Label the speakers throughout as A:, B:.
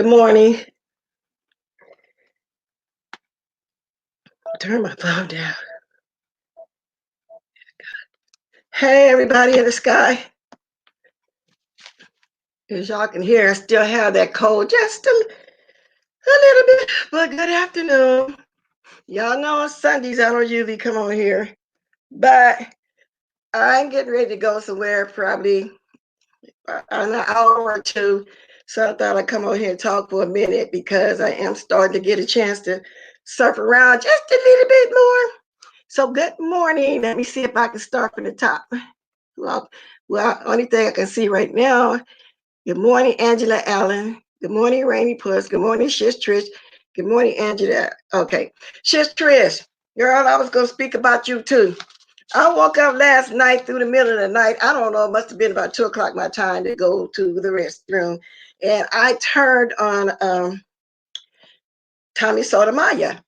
A: Good morning. Turn my phone down. Hey, everybody in the sky. As y'all can hear, I still have that cold just a little bit, but good afternoon. Y'all know on Sundays I don't usually come on here, but I'm getting ready to go somewhere probably an hour or two. So I thought I'd come on here and talk for a minute because I am starting to get a chance to surf around just a little bit more. So good morning. Let me see if I can start from the top. Well, only thing I can see right now. Good morning, Angela Allen. Good morning, Rainy Puss. Good morning, Shish Trish. Good morning, Angela. Okay, Shish Trish, girl, I was gonna speak about you too. I woke up last night through the middle of the night. I don't know, it must have been about 2 o'clock my time to go to the restroom, and I turned on Tommy Sotomayor.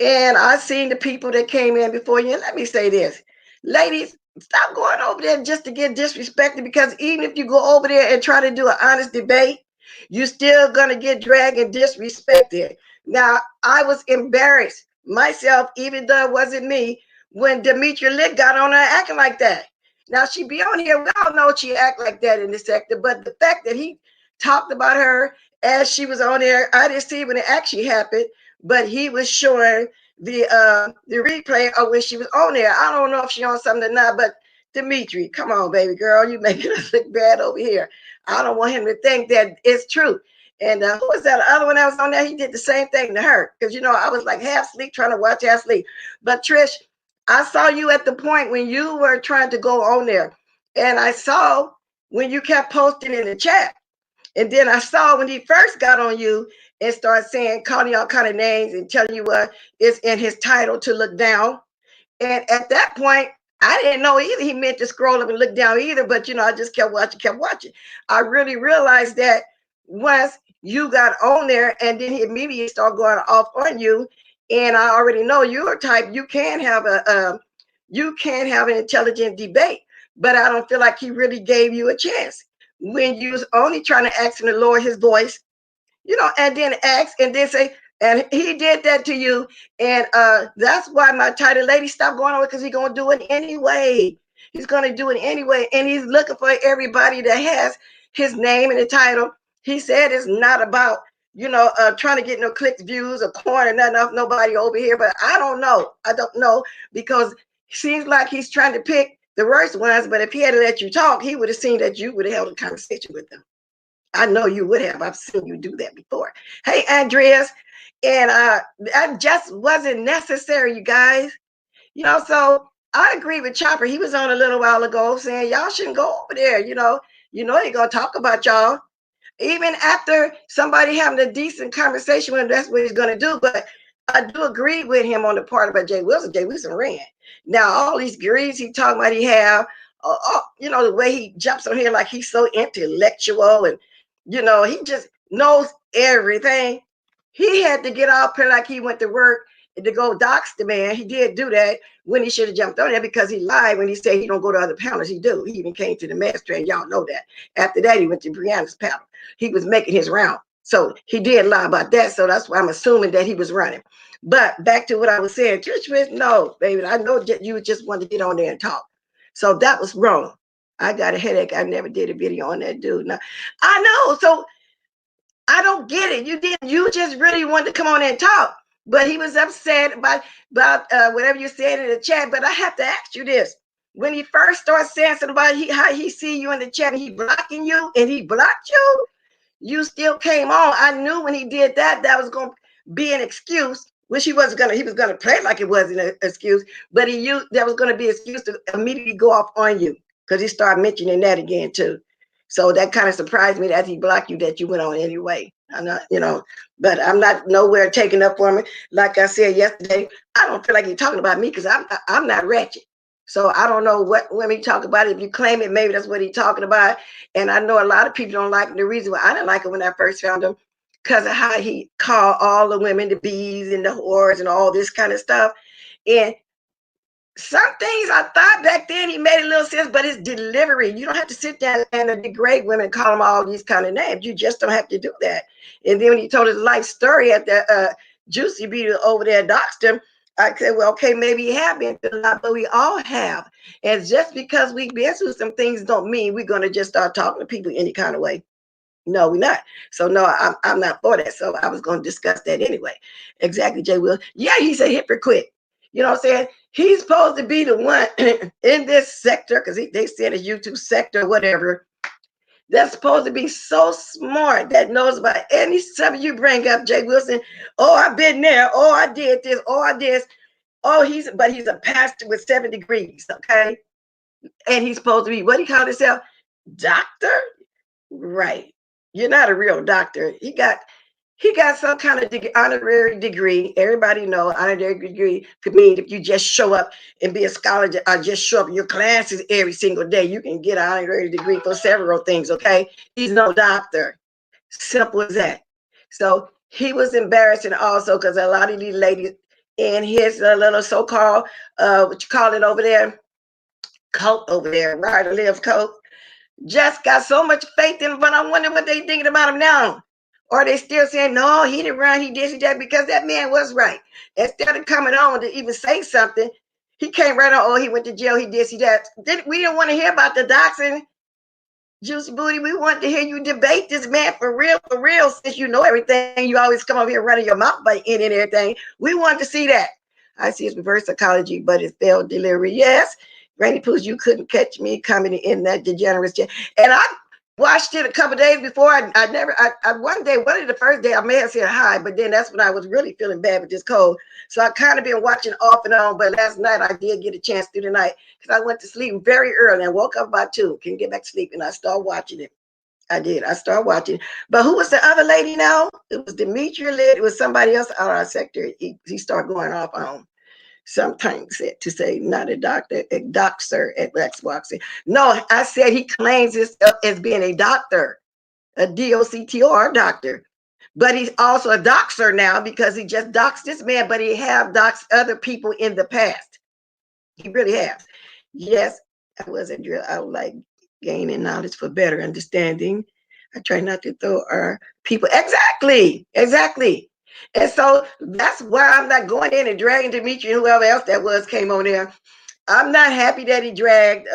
A: And I seen the people that came in before you. And let me say this, ladies, stop going over there just to get disrespected, because even if you go over there and try to do an honest debate, you're still gonna get dragged and disrespected. Now, I was embarrassed myself, even though it wasn't me, when Demetria Lick got on her acting like that. Now she be on here, we all know she act like that in the sector, but the fact that he talked about her as she was on there, I didn't see when it actually happened, but he was showing the replay of when she was on there. I don't know if she on something or not, but Dimitri, come on, baby girl, you making us look bad over here. I don't want him to think that it's true. And who was that other one that was on there? He did the same thing to her, because I was like half asleep trying to watch half asleep. But Trish, I saw you at the point when you were trying to go on there, and I saw when you kept posting in the chat. And then I saw when he first got on you and started saying, calling all kind of names and telling you what is in his title to look down. And at that point, I didn't know either he meant to scroll up and look down either. But I just kept watching, kept watching. I really realized that once you got on there, and then he immediately started going off on you. And I already know you're a type, you can have an intelligent debate, but I don't feel like he really gave you a chance when you was only trying to ask him to lower his voice, and then ask and then say, and he did that to you. And that's why my title lady stopped going on, because he's going to do it anyway. He's going to do it anyway. And he's looking for everybody that has his name in the title. He said it's not about, trying to get no clicks, views, or coin, or nothing off nobody over here. But I don't know. I don't know, because it seems like he's trying to pick the worst ones. But if he had let you talk, he would have seen that you would have held a conversation with them. I know you would have. I've seen you do that before. Hey, Andreas. And that just wasn't necessary, you guys. So I agree with Chopper. He was on a little while ago saying y'all shouldn't go over there. They're gonna talk about y'all. Even after somebody having a decent conversation with him, that's what he's gonna do. But I do agree with him on the part about Jay Wilson. Jay Wilson ran. Now all these degrees he talking about he have, the way he jumps on here like he's so intellectual, and he just knows everything. He had to get off here like he went to work to go dox the man. He did do that when he should have jumped on there, because he lied when he said he don't go to other panels. He do. He even came to the master, and y'all know that. After that, he went to Brianna's panel. He was making his round. So he did lie about that. So that's why I'm assuming that he was running. But back to what I was saying, no, baby, I know that you just wanted to get on there and talk. So that was wrong. I got a headache. I never did a video on that dude. Now, I know. So I don't get it. You didn't. You just really wanted to come on and talk. But he was upset about whatever you said in the chat. But I have to ask you this: when he first started saying something about how he see you in the chat and he blocking you and he blocked you, you still came on. I knew when he did that, that was going to be an excuse, which he wasn't gonna. He was gonna play like it wasn't an excuse, but he used that was going to be an excuse to immediately go off on you, because he started mentioning that again too. So that kind of surprised me that he blocked you, that you went on anyway. I'm not, but I'm not nowhere taking up for me. Like I said yesterday, I don't feel like he's talking about me, because I'm not wretched. So I don't know what when we talk about it. If you claim it, maybe that's what he's talking about. And I know a lot of people don't like him. The reason why I didn't like him when I first found him, because of how he called all the women the bees and the whores and all this kind of stuff. And some things I thought back then he made a little sense, but his delivery, you don't have to sit down and degrade women, call them all these kind of names. You just don't have to do that. And then when he told his life story at the Juicy Beauty over there at Doxton, I said, well, okay, maybe he have been through a lot, but we all have. And just because we've been through some things don't mean we're going to just start talking to people any kind of way. No, we're not. So no, I'm not for that. So I was going to discuss that anyway. Exactly, Jay Will. Yeah, he's a hypocrite. You know what I'm saying? He's supposed to be the one in this sector, because they said a YouTube sector, whatever. That's supposed to be so smart that knows about any subject you bring up, Jay Wilson. Oh, I've been there. Oh, I did this. Oh, I did this. Oh, he's a pastor with 7 degrees, okay? And he's supposed to be, what do you call himself? Doctor? Right. You're not a real doctor. He got some kind of honorary degree. Everybody know honorary degree could mean if you just show up and be a scholar or just show up in your classes every single day, you can get an honorary degree for several things, okay? He's no doctor. Simple as that. So he was embarrassing also because a lot of these ladies in his little so-called, what you call it over there, cult over there, right? To live cult, just got so much faith in him, but I wonder what they thinking about him now. Or they still saying, no, he didn't run, he did that, because that man was right. Instead of coming on to even say something, he came right on, oh, he went to jail, he did, that. We didn't want to hear about the doxing, Juicy Booty. We wanted to hear you debate this man for real, since you know everything. You always come over here running your mouth by in and everything. We wanted to see that. I see it's reverse psychology, but it's failed delivery. Yes, Granny Poos, you couldn't catch me coming in that degenerate shit. And I watched it a couple days before. One day, one of the first day, I may have said hi, but then that's when I was really feeling bad with this cold. So I kind of been watching off and on, but last night I did get a chance through the night because I went to sleep very early and woke up about 2. Couldn't get back to sleep, and I started watching it. I did. I started watching. But who was the other lady now? It was Demetria Lit. It was somebody else out of our sector. He started going off on sometimes to say not a doctor, a doctor at Xbox. No, I said he claims himself as being a doctor, a DOCTOR doctor. But he's also a doxer now because he just doxed this man, but he have doxed other people in the past. He really has. Yes, I wasn't drill. I would like gaining knowledge for better understanding. I try not to throw our people. Exactly. And so that's why I'm not going in and dragging Dimitri and whoever else that was came on there. I'm not happy that he dragged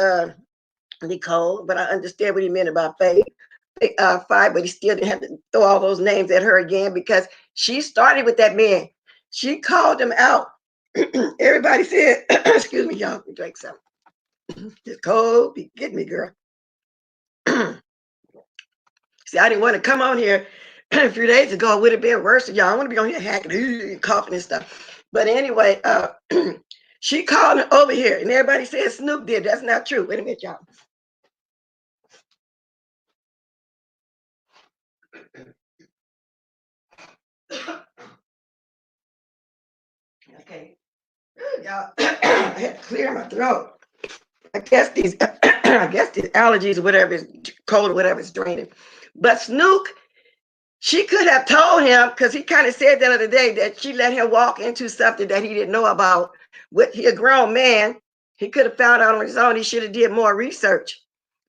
A: Nicole, but I understand what he meant about Faith. Five, but he still didn't have to throw all those names at her again because she started with that man. She called him out. Everybody said, excuse me, y'all, drink something. It's cold. Be getting me, girl. See, I didn't want to come on here a few days ago. It would have been worse. Y'all, I want to be on here hacking, coughing and stuff. But anyway, she called him over here, and everybody said Snoop did. That's not true. Wait a minute, y'all. Okay. Y'all, I had to clear my throat. I guess these allergies or whatever is cold or whatever is draining. But Snook, she could have told him, because he kind of said the other day that she let him walk into something that he didn't know about. With he a grown man, he could have found out on his own. He should have did more research.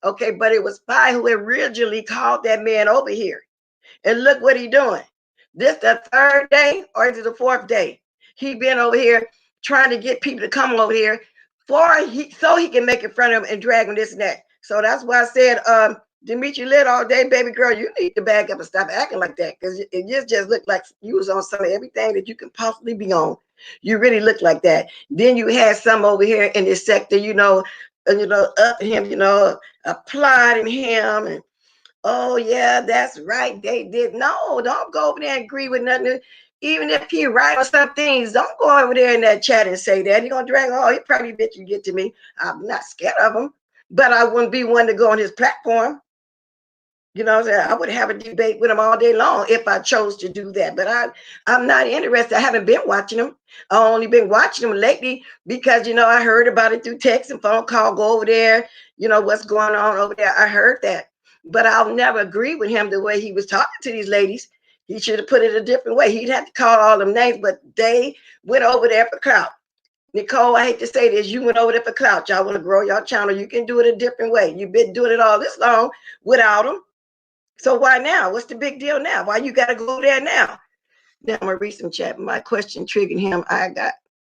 A: Okay, but it was Spy who originally called that man over here. And look what he doing. This the 3rd day or is it the 4th day? He been over here trying to get people to come over here so he can make it in front of him and drag him this and that. So that's why I said, Demetri Lit all day, baby girl, you need to back up and stop acting like that, because it just looked like you was on some of everything that you can possibly be on. You really look like that. Then you had some over here in this sector, up him, applauding him and oh yeah, that's right. They did. No, don't go over there and agree with nothing. Even if he right on some things, don't go over there in that chat and say that. He gonna drag, oh, he probably bet you get to me. I'm not scared of him, but I wouldn't be one to go on his platform. You know what I'm saying? I would have a debate with him all day long if I chose to do that. But I'm not interested. I haven't been watching him. I only been watching him lately because, I heard about it through text and phone call. Go over there. What's going on over there. I heard that. But I'll never agree with him the way he was talking to these ladies. He should have put it a different way. He'd have to call all them names, but they went over there for clout. Nicole, I hate to say this, you went over there for clout. Y'all want to grow your channel. You can do it a different way. You've been doing it all this long without them. So why now? What's the big deal now? Why you got to go there now? Now I'm going to read some chat. My question triggered him. I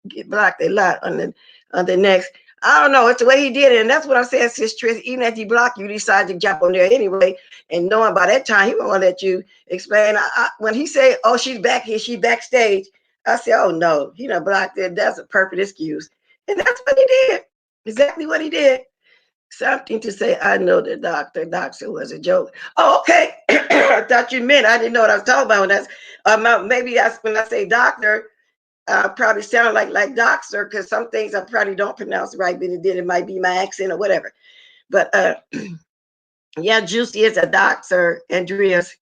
A: get blocked a lot on the next. I don't know. It's the way he did it. And that's what I'm saying, Sis Trish. Even if he blocked you, decide to jump on there anyway. And knowing by that time, he won't let you explain. When he said, oh, she's back here, she backstage, I said, oh, no, he done blocked it. That's a perfect excuse. And that's what he did. Exactly what he did. Something to say, I know the doctor. Doctor was a joke. Oh, okay. I thought you meant, I didn't know what I was talking about. That's maybe that's when I say doctor, probably sound like doctor, because some things I probably don't pronounce right, but it might be my accent or whatever. But yeah, Juicy is a doctor, Andreas.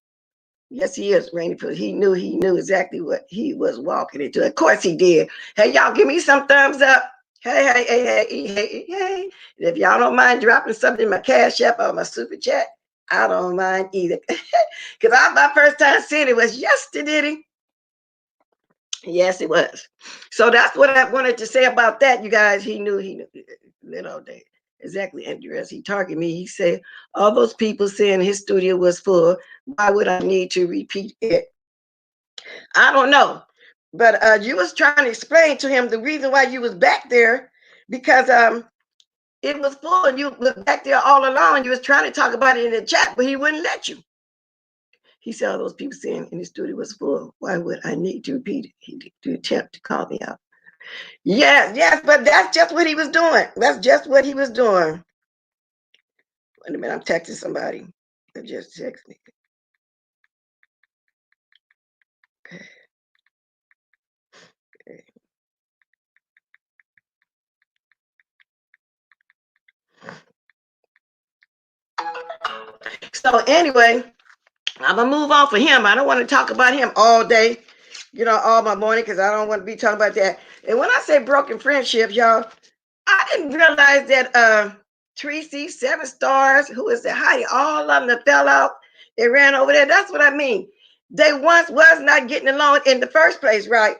A: Yes, he is, Rainy. He knew exactly what he was walking into. Of course he did. Hey, y'all, give me some thumbs up. Hey. If y'all don't mind dropping something in my Cash App or my Super Chat, I don't mind either. Because my first time seeing it was yesterday. Yes, it was. So that's what I wanted to say about that, you guys. He knew. Little day. Exactly, Andreas. He targeted me. He said, all those people saying his studio was full. Why would I need to repeat it? I don't know. But you was trying to explain to him the reason why you was back there, because it was full and you was back there all alone. You was trying to talk about it in the chat, but he wouldn't let you. He said all those people saying in the studio was full. Why would I need to repeat it? He did attempt to call me out. Yes, but that's just what he was doing. That's just what he was doing. Wait a minute, I'm texting somebody. They just text me. Okay. So anyway, I'm gonna move on for him. I don't want to talk about him all day, all my morning, because I don't want to be talking about that. And when I say broken friendships, y'all, I didn't realize that Tracy, 7 stars, who is the Heidi, all of them that fell out and ran over there. That's what I mean. They once was not getting along in the first place, right?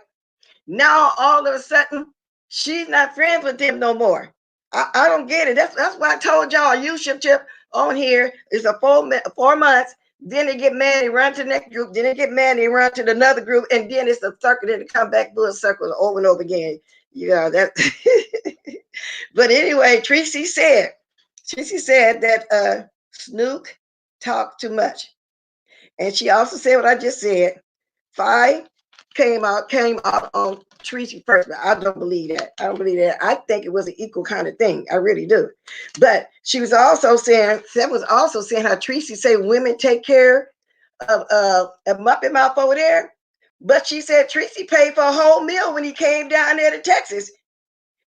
A: Now all of a sudden, she's not friends with them no more. I don't get it. That's why I told y'all Utubeship on here is a 4 months. Then they get mad and run to the next group. Then they get mad and run to another group, and then it's a circle. Then they come back full circle over and over again. That. But anyway, Tracy said that Snook talked too much, and she also said what I just said. Fi came out on Tracy first, but I don't believe that. I think it was an equal kind of thing. I really do. But she was also saying, how Tracy say women take care of a Muppet Mouth over there. But she said Tracy paid for a whole meal when he came down there to Texas.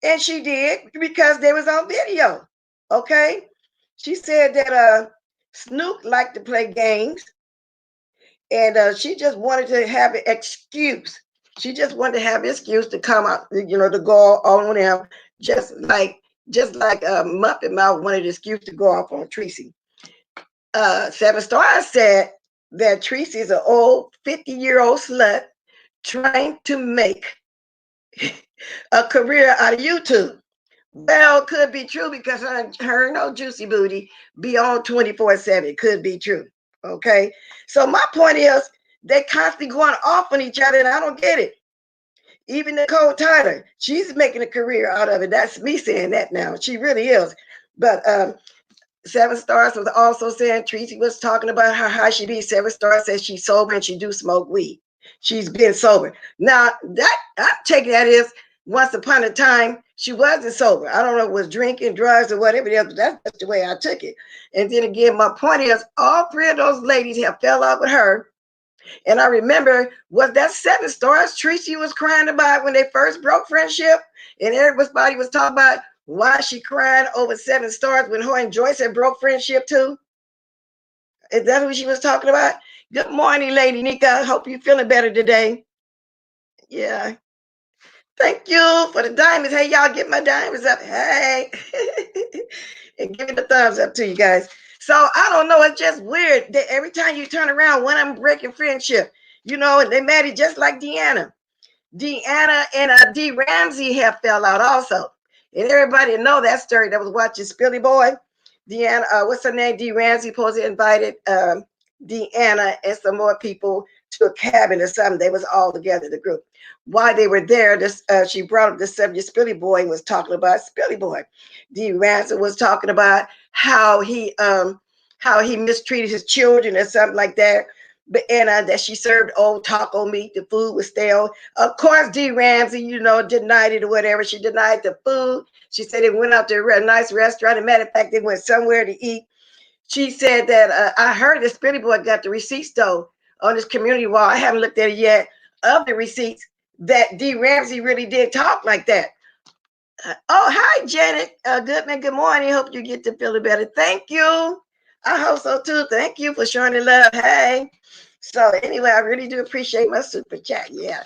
A: And she did, because they was on video. Okay. She said that Snook liked to play games. And she just wanted to have an excuse. She just wanted to have an excuse to come out, to go on him, just like Muppet Mouth wanted an excuse to go off on Tracy. 7 Stars said that Tracy is an old 50-year-old slut trying to make a career out of YouTube. Well, could be true, because her no juicy booty be on 24/7. Could be true. Okay. So my point is, they constantly going off on each other, and I don't get it. Even Nicole Tyler, she's making a career out of it. That's me saying that now. She really is. But 7 Stars was also saying, Tracy was talking about how she be. 7 Stars says she's sober and she do smoke weed. She's been sober. Now, that I'm taking that is, once upon a time, she wasn't sober. I don't know if it was drinking, drugs, or whatever else, but that's the way I took it. And then again, my point is, all 3 of those ladies have fell out with her. And I remember, was that 7 Stars Tracy was crying about when they first broke friendship? And everybody was talking about why she cried over 7 Stars when her and Joyce had broke friendship too. Is that who she was talking about? Good morning, Lady Nika. Hope you're feeling better today. Yeah. Thank you for the diamonds. Hey, y'all, get my diamonds up. Hey. And give me the thumbs up to you guys. So I don't know. It's just weird that every time you turn around, one of them breaking friendship, and they married just like Deanna. Deanna and D. Ramsey have fell out also. And everybody know that story that was watching Spilly Boy. Deanna, what's her name? D. Ramsey supposedly invited Deanna and some more people to a cabin or something. They was all together, the group. While they were there, this she brought up the subject Spilly Boy and was talking about Spilly Boy. D. Ramsey was talking about how he mistreated his children or something like that. But and that she served old taco meat, the food was stale. Of course, D. Ramsey, denied it or whatever. She denied the food. She said they went out to a nice restaurant. As a matter of fact, they went somewhere to eat. She said that I heard this Billy Boy got the receipts though on his community wall. I haven't looked at it yet of the receipts that D. Ramsey really did talk like that. Oh, hi, Janet Goodman. Good morning. Hope you get to feeling better. Thank you. I hope so too. Thank you for showing the love. Hey. So anyway, I really do appreciate my super chat. Yeah.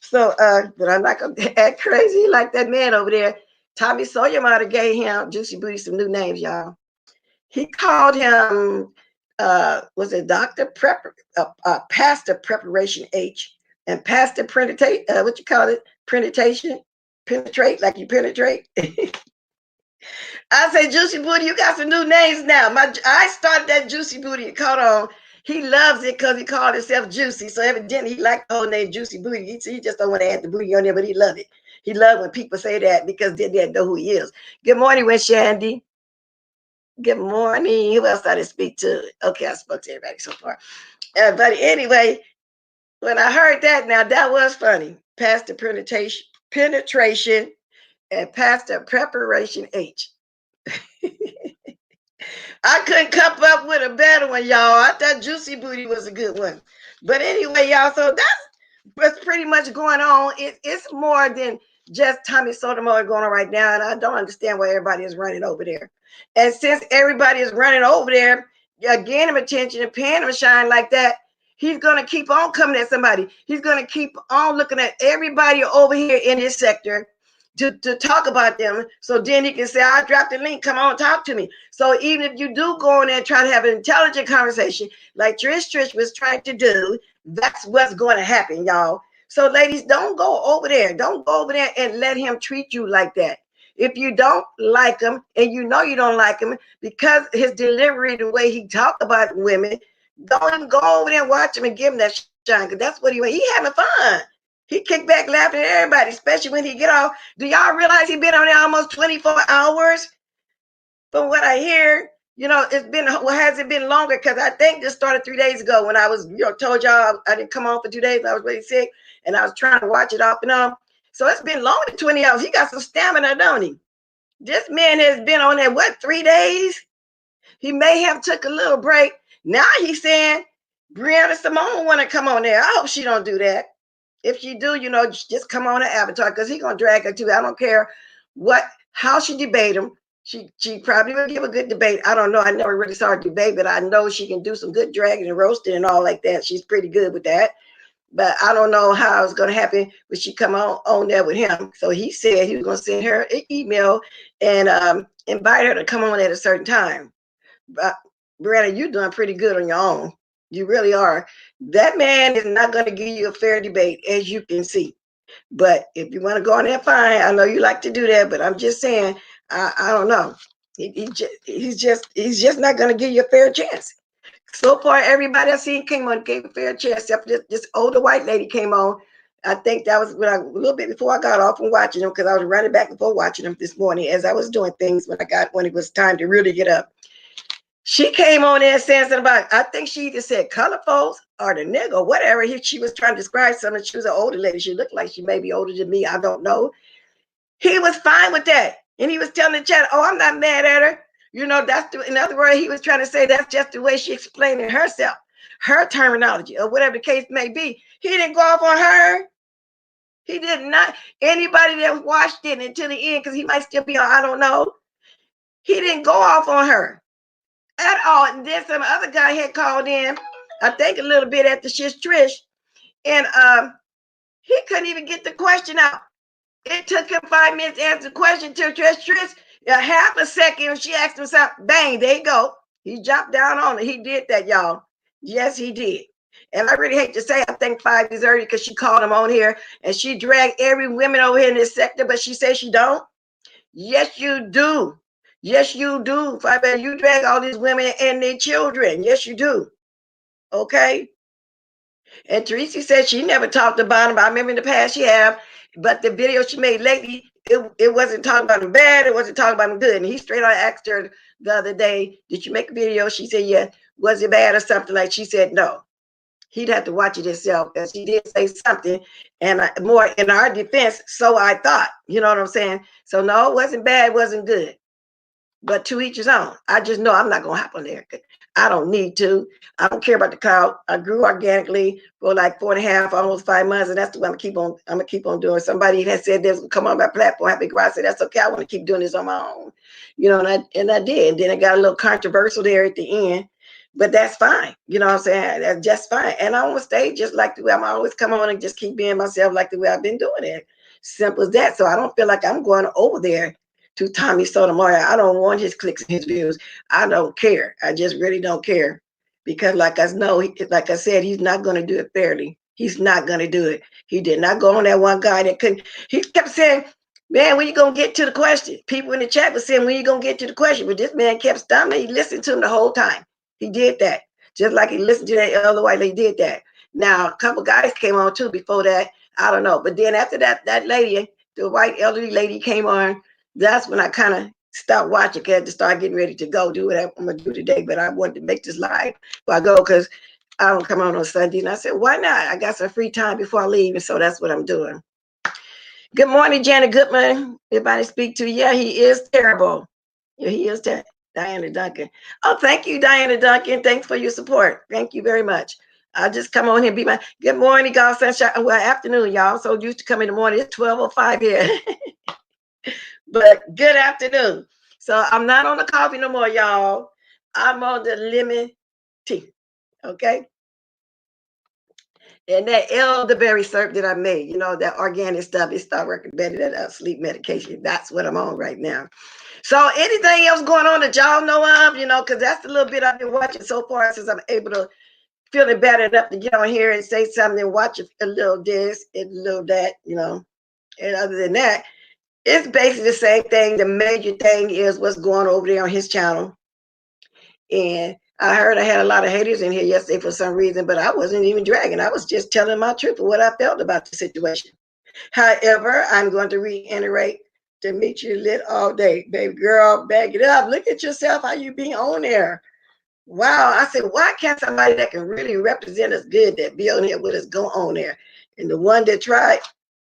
A: So, but I'm not gonna act crazy like that man over there. Tommy Sawyer might have gave him Juicy Booty some new names, y'all. He called him, was it Doctor Pastor Preparation H, and Pastor Penetrate. What you call it? Penetrate, like you penetrate. I say, Juicy Booty, you got some new names now. I started that Juicy Booty. It caught on. He loves it because he called himself Juicy. So evidently he liked the whole name Juicy Booty. He just don't want to add the booty on there, but he loved it. He loved when people say that because they didn't know who he is. Good morning, Miss Shandy. Good morning. Who else did I speak to? Okay, I spoke to everybody so far. But anyway, when I heard that, now that was funny. Pastor penetration and Pastor Preparation H. I couldn't come up with a better one, y'all. I thought Juicy Booty was a good one. But anyway, y'all, so that's what's pretty much going on. It's more than just Tommy Sotomayor going on right now, and I don't understand why everybody is running over there. And since everybody is running over there, gaining him attention and paying him a shine like that, he's going to keep on coming at somebody. He's going to keep on looking at everybody over here in this sector to talk about them. So then he can say, I dropped the link. Come on, talk to me. So even if you do go in there and try to have an intelligent conversation like Trish was trying to do, that's what's going to happen, y'all. So ladies, don't go over there. Don't go over there and let him treat you like that. If you don't like him and you know you don't like him because his delivery, the way he talked about women, don't go over there and watch him and give him that shine because that's what he having fun. He kicked back laughing at everybody, especially when he get off. Do y'all realize he been on there almost 24 hours? From what I hear, it's been, well, has it been longer? Because I think this started 3 days ago when I was, told y'all I didn't come on for 2 days. I was really sick and I was trying to watch it off and on. So it's been longer than 20 hours. He got some stamina, don't he? This man has been on there, 3 days? He may have took a little break. Now he's saying Brianna Simone want to come on there. I hope she don't do that. If she do, just come on to Avatar because he's gonna drag her too. I don't care how she debate him. She probably will give a good debate. I don't know. I never really saw her debate, but I know she can do some good dragging and roasting and all like that. She's pretty good with that. But I don't know how it's gonna happen when she come on there with him. So he said he was gonna send her an email and invite her to come on at a certain time. But Brianna, you're doing pretty good on your own. You really are. That man is not going to give you a fair debate, as you can see. But if you want to go on there, fine. I know you like to do that, but I'm just saying, I don't know. He's just not going to give you a fair chance. So far, everybody I seen came on gave a fair chance, except this older white lady came on. I think that was a little bit before I got off from watching them because I was running back and forth watching them this morning as I was doing things when it was time to really get up. She came on there saying something about, I think she either said color folks or the nigga or whatever. She was trying to describe something. She was an older lady. She looked like she may be older than me. I don't know. He was fine with that. And he was telling the chat, oh, I'm not mad at her. In other words, he was trying to say that's just the way she explained it herself, her terminology or whatever the case may be. He didn't go off on her. He did not. Anybody that watched it until the end, because he might still be on, I don't know. He didn't go off on her at all. And then some other guy had called in, I think a little bit after Trish, and he couldn't even get the question out. It took him 5 minutes to answer the question to Trish. Half a second, she asked him something, bang, there you go. He jumped down on it. He did that, y'all. Yes, he did. And I really hate to say, I think 5 years early because she called him on here and she dragged every woman over here in this sector, but she says she don't. Yes, you do. Yes, you do. Five, you drag all these women and their children. Yes, you do. Okay. And Teresa said she never talked about him. I remember in the past she have, but the video she made lately, it wasn't talking about him bad. It wasn't talking about him good. And he straight on asked her the other day, did you make a video? She said, yeah. Was it bad or something? Like she said, no. He'd have to watch it himself because he did say something, and more in our defense. So I thought, you know what I'm saying? So no, it wasn't bad, it wasn't good. But to each his own. I just know I'm not gonna hop on there. I don't need to. I don't care about the crowd. I grew organically for like 4.5, almost 5 months, and that's what I'm gonna keep on doing. Somebody has said this, come on my platform, happy grow. I said that's okay. I want to keep doing this on my own, you know, and I did. And then it got a little controversial there at the end, but that's fine. You know what I'm saying? That's just fine. And I want to stay just like the way I'm always come on and just keep being myself like the way I've been doing it. Simple as that. So I don't feel like I'm going over there to Tommy Sotomayor. I don't want his clicks and his views. I don't care. I just really don't care because, like I know, like I said, he's not going to do it fairly. He's not going to do it. He did not go on that one guy that couldn't. He kept saying, "Man, when you gonna get to the question?" People in the chat were saying, "When you gonna get to the question?" But this man kept stumbling. He listened to him the whole time. He did that, just like he listened to that other white lady did that. Now a couple guys came on too before that. I don't know, but then after that, that lady, the white elderly lady, came on. That's when I kind of stopped watching because I had to start getting ready to go do what I'm gonna do today. But I wanted to make this live before I go because I don't come on Sunday. And I said, why not? I got some free time before I leave, and so that's what I'm doing. Good morning, Janet Goodman. Everybody speak to? Yeah, he is terrible. Yeah, he is terrible. Diana Duncan. Oh, thank you, Diana Duncan. Thanks for your support. Thank you very much. I'll just come on here and be my good morning, God sunshine. Well, afternoon, y'all. So used to come in the morning. It's 12:05 here. But good afternoon. So I'm not on the coffee no more, y'all. I'm on the lemon tea. Okay. And that elderberry syrup that I made, you know, that organic stuff, it started working better than sleep medication. That's what I'm on right now. So anything else going on that y'all know of, you know, because that's the little bit I've been watching so far since I'm able to feeling better enough to get on here and say something and watch a little this and a little that, you know. And other than that, it's basically the same thing. The major thing is what's going over there on his channel. And I heard I had a lot of haters in here yesterday for some reason, but I wasn't even dragging. I was just telling my truth of what I felt about the situation. However, I'm going to reiterate, Demetri lit all day. Baby girl, back it up. Look at yourself, how you be on there. Wow. I said, why can't somebody that can really represent us good that be on here with us go on there? And the one that tried,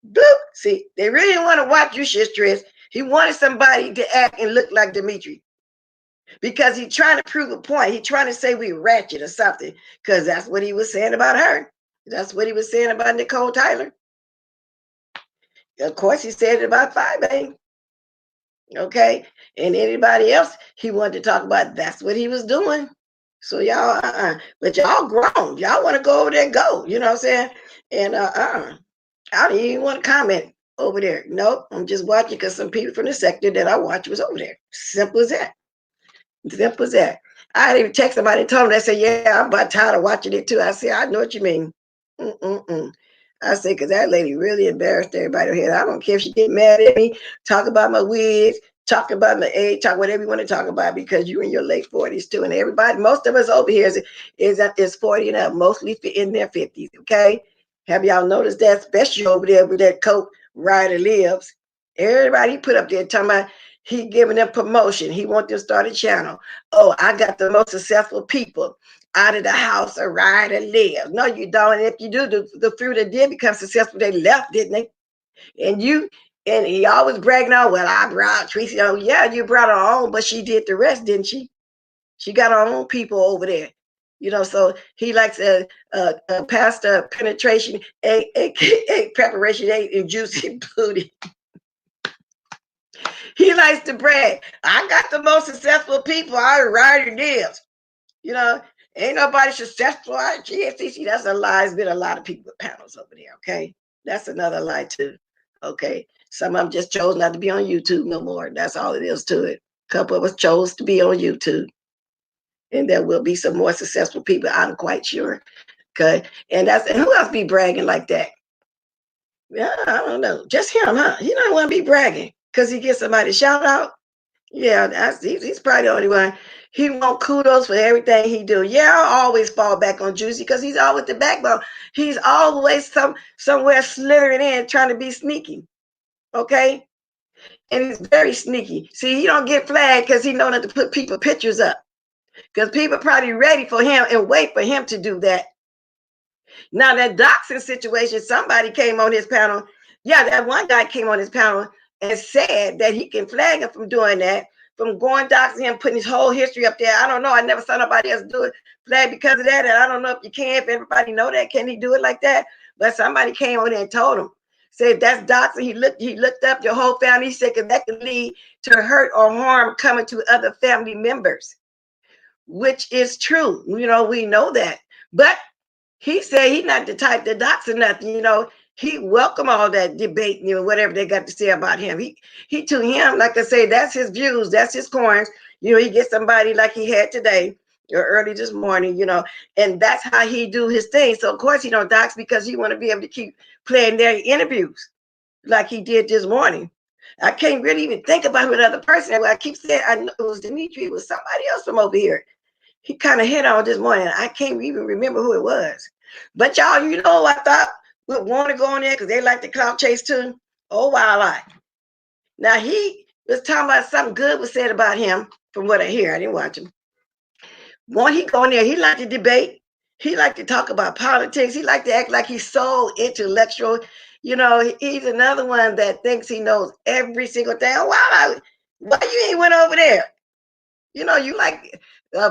A: boop. See, they really didn't want to watch you shit stress. He wanted somebody to act and look like Demetri because he's trying to prove a point. He's trying to say we ratchet or something because that's what he was saying about her. That's what he was saying about Nicole Tyler. Of course, he said it about 5A. Okay. And anybody else he wanted to talk about, that's what he was doing. So y'all, but y'all grown. Y'all want to go over there and go. You know what I'm saying? And I don't even want to comment over there. Nope. I'm just watching because some people from the sector that I watch was over there. Simple as that. Simple as that. I didn't even text somebody and told them. They said, yeah, I'm about tired of watching it too. I said, I know what you mean. I said, because that lady really embarrassed everybody here. I don't care if she get mad at me, talk about my wigs, talk about my age, talk whatever you want to talk about because you're in your late 40s too. And everybody, most of us over here is 40 and up, mostly in their 50s. Okay. Have y'all noticed that, especially over there with that coat, Ryder Lives? Everybody put up there talking about he giving them promotion. He want them to start a channel. Oh, I got the most successful people out of the house of Ryder Lives. No, you don't. And if you do, the few that did become successful, they left, didn't they? And he always bragging on, well, I brought Tracy. Oh, yeah, you brought her on, but she did the rest, didn't she? She got her own people over there. You know, so he likes a pasta penetration, a preparation, and juicy booty. He likes to brag. I got the most successful people out of Ryder Lives. You know, ain't nobody successful at GSCC. That's a lie. There's been a lot of people with panels over there. Okay. That's another lie too. Okay. Some of them just chose not to be on YouTube no more. That's all it is to it. A couple of us chose to be on YouTube. And there will be some more successful people, I'm quite sure. Okay. And who else be bragging like that? Yeah, I don't know. Just him, huh? He don't want to be bragging because he gets somebody to shout out. Yeah, he's probably the only one. He want kudos for everything he do. Yeah, I always fall back on Juicy because he's always the backbone. He's always somewhere slithering in trying to be sneaky. Okay? And he's very sneaky. See, he don't get flagged because he know not to put people pictures up. Because people probably ready for him and wait for him to do that. Now that doxing situation, somebody came on his panel. Yeah, that one guy came on his panel and said that he can flag him from doing that, from going doxing him, putting his whole history up there. I don't know. I never saw nobody else do it flag because of that. And I don't know if you can, if everybody know that. Can he do it like that? But somebody came on there and told him. Said that's doxing. He looked up your whole family. He said, because that could lead to hurt or harm coming to other family members, which is true. You know, we know that. But he said he's not the type to dox or nothing, you know. He welcome all that debate, you know, whatever they got to say about him. He to him, like I say, that's his views, that's his coins. You know, he gets somebody like he had today or early this morning, you know, and that's how he do his thing. So of course he don't dox because he want to be able to keep playing their interviews like he did this morning. I can't really even think about who the other person. I keep saying I know it was Dimitri, it was somebody else from over here. He kind of hit on this morning. I can't even remember who it was. But y'all, you know, I thought would want to go on there because they like the clout chase too. Oh, wow. Now, he was talking about something good was said about him from what I hear. I didn't watch him. When he go in there, he like to debate. He like to talk about politics. He like to act like he's so intellectual. You know, he's another one that thinks he knows every single thing. Why you ain't went over there? You know, you like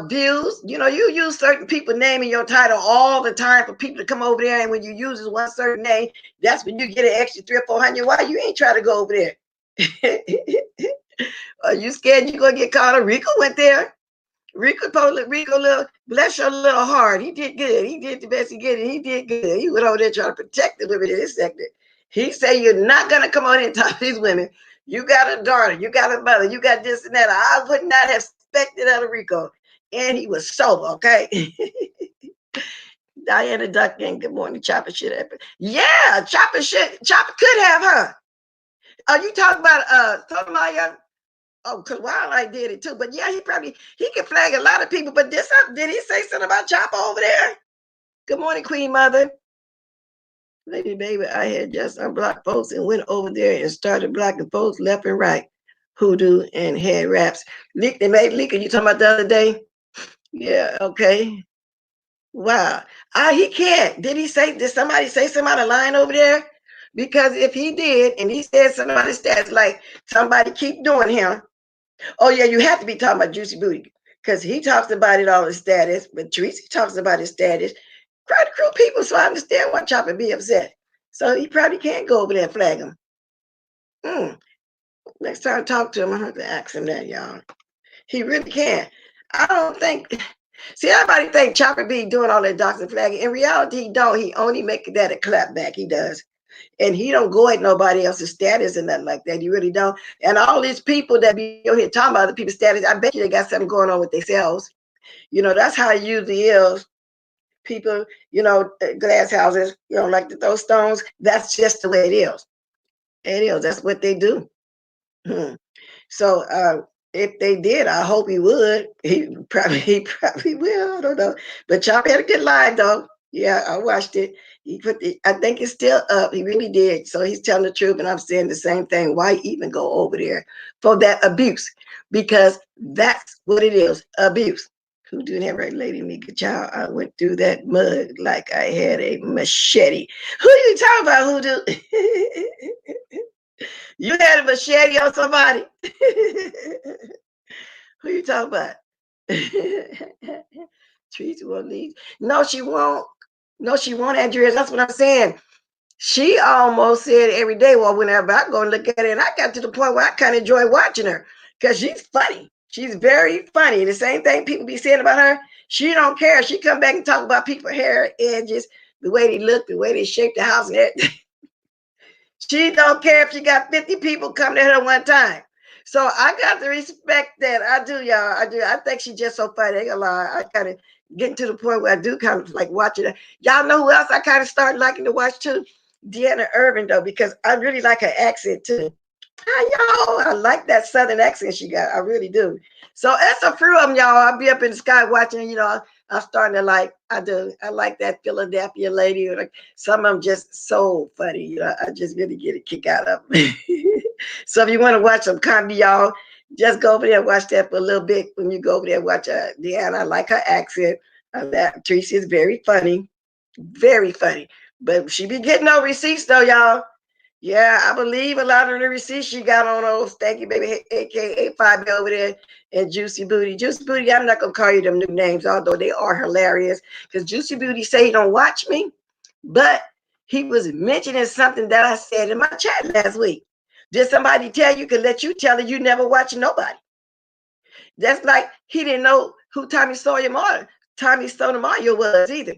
A: views. You know, you use certain people name in your title all the time for people to come over there. And when you use one certain name, that's when you get an extra 300 or 400. Why you ain't try to go over there? Are you scared you're gonna get caught? Rico went there. Rico little, bless your little heart. He did good. He did the best he could. He did good. He went over there trying to protect the women in this sector. He said, you're not gonna come on and talk to these women. You got a daughter, you got a mother, you got this and that. I would not have expected out of Rico. And he was sober, okay? Diana Duncan, good morning, Chopper shit. Yeah, Chopper could have her. Are you talking about Sotomayor? Oh, because Wildlife did it too. But yeah, he can flag a lot of people. But did he say something about Chopper over there? Good morning, Queen Mother. Lady baby, I had just unblocked folks and went over there and started blocking folks left and right. Hoodoo and head wraps. They made Leak. You talking about the other day? Yeah, okay. Wow. He can't. Did somebody say something out of line over there? Because if he did, and he said something about his stats, like somebody keep doing him. Oh, yeah, you have to be talking about Juicy Booty because he talks about it all his status, but Tracy talks about his status. Quite a crew people, so I understand why Chopper be upset. So he probably can't go over there and flag him. Next time I talk to him, I have to ask him that, y'all. He really can. I don't think. See, everybody think Chopper be doing all that doxing flagging. In reality, he don't. He only make that a clap back. He does. And he don't go at nobody else's status and nothing like that. He really don't. And all these people that be over here talking about other people's status, I bet you they got something going on with themselves. You know, that's how it usually is. People, you know, glass houses, you know, like those stones. That's just the way it is. It is. That's what they do. So if they did, I hope he would. He probably will. I don't know. But Chop had a good line though. Yeah, I watched it. I think it's still up. He really did. So he's telling the truth, and I'm saying the same thing. Why even go over there for that abuse? Because that's what it is, abuse. Who do that right, lady? Me, good child. I went through that mud like I had a machete. Who you talking about? Who do? You had a machete on somebody. Who you talking about? Teresa won't leave. No, she won't. No, she won't, Andrea. That's what I'm saying. She almost said every day, well, whenever I go and look at it, and I got to the point where I kind of enjoy watching her because she's funny. She's very funny. The same thing people be saying about her, she don't care. She come back and talk about people's hair, edges, the way they look, the way they shape the house and everything. She don't care if she got 50 people come to her one time. So I got to respect that. I do, y'all. I do. I think she's just so funny. I ain't gonna lie. I kind of getting to the point where I do kind of like watching it. Y'all know who else I kind of started liking to watch too? Deanna Irvin, though, because I really like her accent too. Y'all, I like that southern accent she got. I really do. So it's a few of them, y'all. I'll be up in the sky watching, I'm starting to like, I do. I like that Philadelphia lady. Like some of them just so funny. I just really get a kick out of them. So if you want to watch some comedy, y'all, just go over there and watch that for a little bit. When you go over there and watch Deanna, I like her accent. That Tracy is very funny. Very funny. But she be getting no receipts though, y'all. Yeah, I believe a lot of the receipts she got on those Stanky Baby, aka 5 over there, and Juicy Booty. Juicy Booty, I'm not gonna call you them new names, although they are hilarious. Because Juicy Booty say he don't watch me, but he was mentioning something that I said in my chat last week. Did somebody tell you? Could let you tell her you never watch nobody. That's like he didn't know who Tommy Sotomayor was either.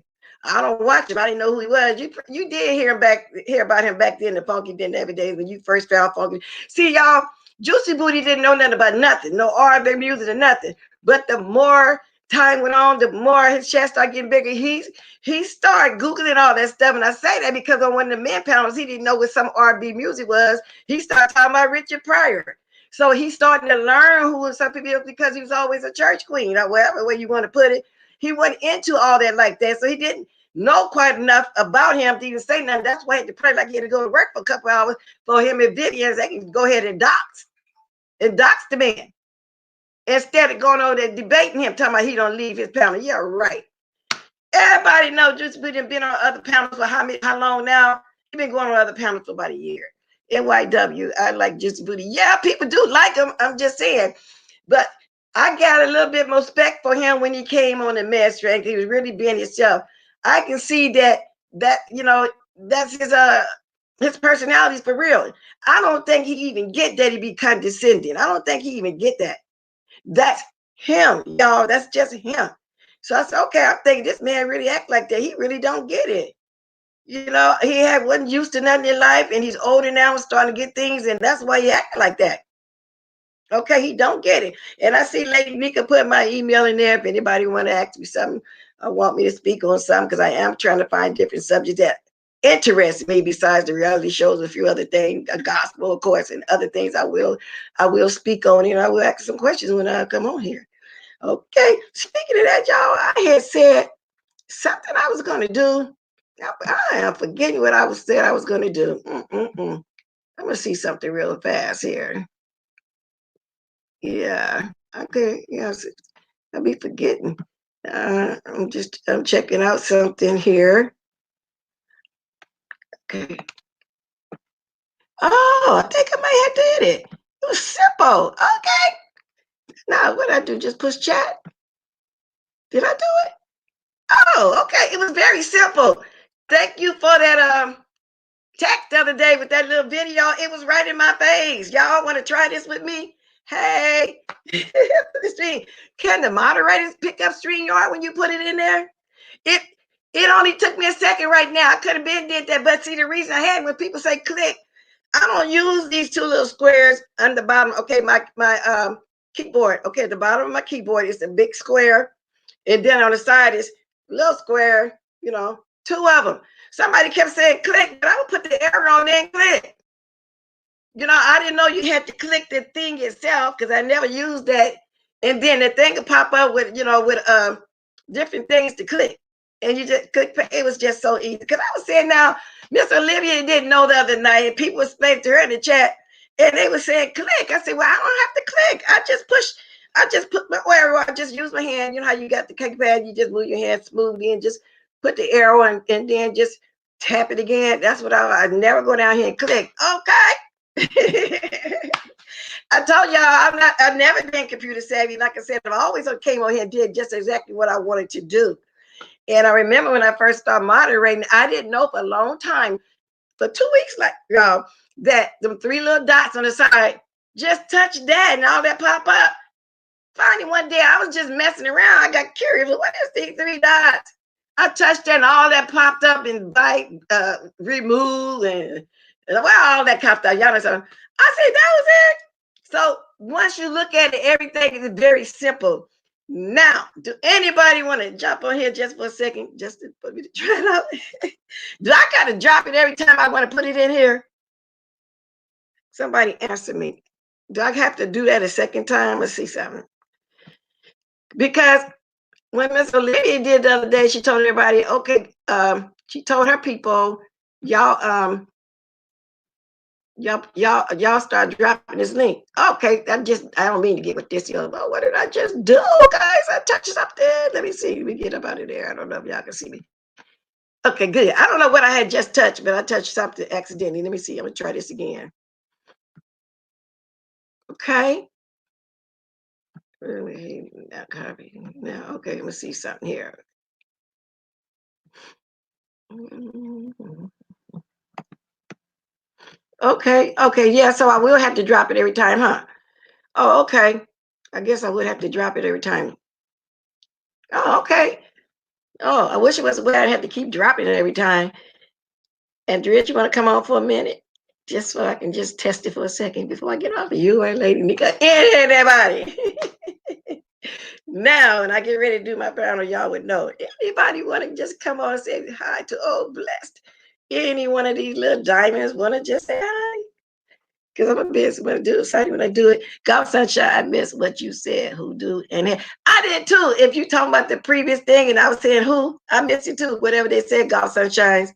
A: I don't watch him. I didn't know who he was. You did hear about him back then, the Funky Den every day when you first found Funky. See, y'all, Juicy Booty didn't know nothing about nothing, no R&B music or nothing. But the more time went on, the more his chest started getting bigger. He started Googling all that stuff. And I say that because on one of the men panels, he didn't know what some R&B music was. He started talking about Richard Pryor. So he's starting to learn who some people because he was always a church queen, or whatever way you want to put it. He went into all that like that. So he didn't know quite enough about him to even say nothing. That's why he had to pray like he had to go to work for a couple hours for him and Vivian. They can go ahead and dox the man. Instead of going over there debating him, talking about he don't leave his panel. Yeah, right. Everybody knows Juicy Booty been on other panels for how long now? He been going on other panels for about a year. NYW, I like Juicy Booty. Yeah, people do like him. I'm just saying. But I got a little bit more respect for him when he came on the Mad Strength. He was really being himself. I can see that that's his personality is for real. I don't think he even get that he be condescending. I don't think he even get that. That's him, y'all. That's just him. So I said, okay, I'm thinking this man really act like that. He really don't get it. He wasn't used to nothing in life, and he's older now and starting to get things, and that's why he act like that. Okay, he don't get it. And I see Lady Nika put my email in there if anybody want to ask me something or want me to speak on something, because I am trying to find different subjects that interest me besides the reality shows, a few other things, a gospel, of course, and other things I will speak on, and I will ask some questions when I come on here. Okay, speaking of that, y'all, I had said something I was going to do. I am forgetting what I said I was going to do. I'm going to see something real fast here. Yeah. Okay. Yes. I'll be forgetting. I'm checking out something here. Okay. Oh, I think I might have did it. It was simple. Okay. Now, what did I do? Just push chat? Did I do it? Oh, okay. It was very simple. Thank you for that text the other day with that little video. It was right in my face. Y'all want to try this with me? Hey, can the moderators pick up StreamYard when you put it in there? It only took me a second right now. I could have been did that, but see, the reason I had when people say click, I don't use these two little squares on the bottom. Okay, my keyboard. Okay, the bottom of my keyboard is a big square, and then on the side is a little square. Two of them. Somebody kept saying click, but I would put the arrow on there and click. I didn't know you had to click the thing itself because I never used that. And then the thing would pop up with different things to click. And you just click. It was just so easy. Because I was saying now, Miss Olivia didn't know the other night, and people were explaining to her in the chat, and they were saying click. I said, well, I don't have to click. I just put my arrow. I just use my hand. You know how you got the click pad, you just move your hand smoothly and just put the arrow and then just tap it again. That's what I never go down here and click. Okay. I told y'all I've never been computer savvy. Like I said, I always came on here and did just exactly what I wanted to do. And I remember when I first started moderating, I didn't know for a long time, for 2 weeks, like y'all, that them three little dots on the side, just touch that and all that pop up. Finally, one day I was just messing around. I got curious. What is these three dots? I touched that and all that popped up, invite, remove, and well, all that popped up. Y'all know something. I said that was it. So once you look at it, everything is very simple. Now, do anybody want to jump on here just for a second, just for me to try it out? Do I got to drop it every time I want to put it in here? Somebody answer me. Do I have to do that a second time? Let's see something. Because when Miss Olivia did the other day, she told everybody, okay, she told her people, y'all, y'all start dropping this link. Okay, I don't mean to get with this. Oh, what did I just do, guys? I touched something. Let me see. Let me get up out of there. I don't know if y'all can see me. Okay, good. I don't know what I had just touched, but I touched something accidentally. Let me see. I'm gonna try this again. Okay. Now copy. Now, okay, let me see something here. Okay, yeah. So I will have to drop it every time, huh? Oh, okay. I guess I would have to drop it every time. Oh, okay. Oh, I wish it was where I'd have to keep dropping it every time. Andrea, you want to come on for a minute? Just so I can just test it for a second before I get off of you and Lady Nika and everybody. Now, when I get ready to do my panel, y'all would know. Anybody want to just come on and say hi to Old Blessed? Any one of these little diamonds want to just say hi? Because I'm a busy when I do it. When I do it, God Sunshine, I miss what you said, who do. And I did too. If you talking about the previous thing and I was saying who, I miss you too. Whatever they said, God Sunshines.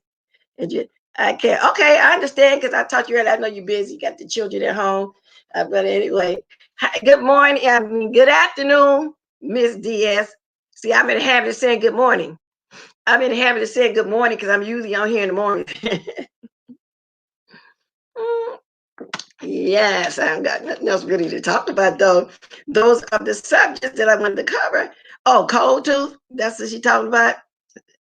A: And you, I can't. Okay, I understand because I talked to you earlier. I know you're busy. You got the children at home. But anyway, hi, good morning. I mean, good afternoon, Miss DS. See, I'm in the habit of saying good morning. I'm in the habit of saying good morning because I'm usually on here in the morning. Yes, I haven't got nothing else really to talk about though. Those are the subjects that I wanted to cover. Oh, cold tooth. That's what she talking about.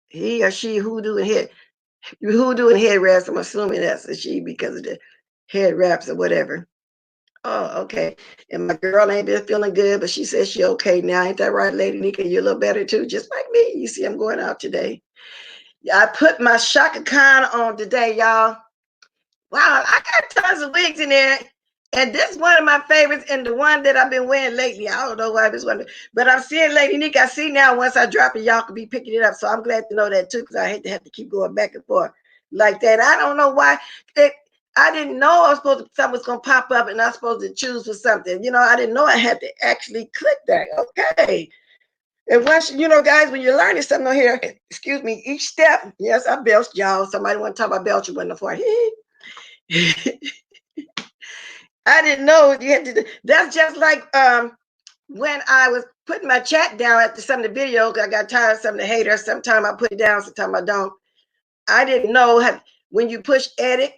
A: He or she hoodoo and head wraps. I'm assuming that's a she because of the head wraps or whatever. Oh, okay. And my girl ain't been feeling good, but she says she okay now. Ain't that right, Lady Nika? You're a little better too, just like me. You see, I'm going out today. I put my Shaka Khan on today, y'all. Wow, I got tons of wigs in there. And this is one of my favorites and the one that I've been wearing lately. I don't know why this one, but I'm seeing Lady Nick. I see now once I drop it, y'all could be picking it up. So I'm glad to know that too, because I hate to have to keep going back and forth like that. I don't know why. I didn't know I was supposed to, something was going to pop up and I was supposed to choose for something. I didn't know I had to actually click that. Okay. And once, guys, when you're learning something on here, excuse me, each step, yes, I belched, y'all. Somebody want to talk about belching when the fart. I didn't know you had to. That's just like when I was putting my chat down after some of the videos. I got tired of some of the haters. Sometimes I put it down, sometimes I don't. I didn't know when you push edit,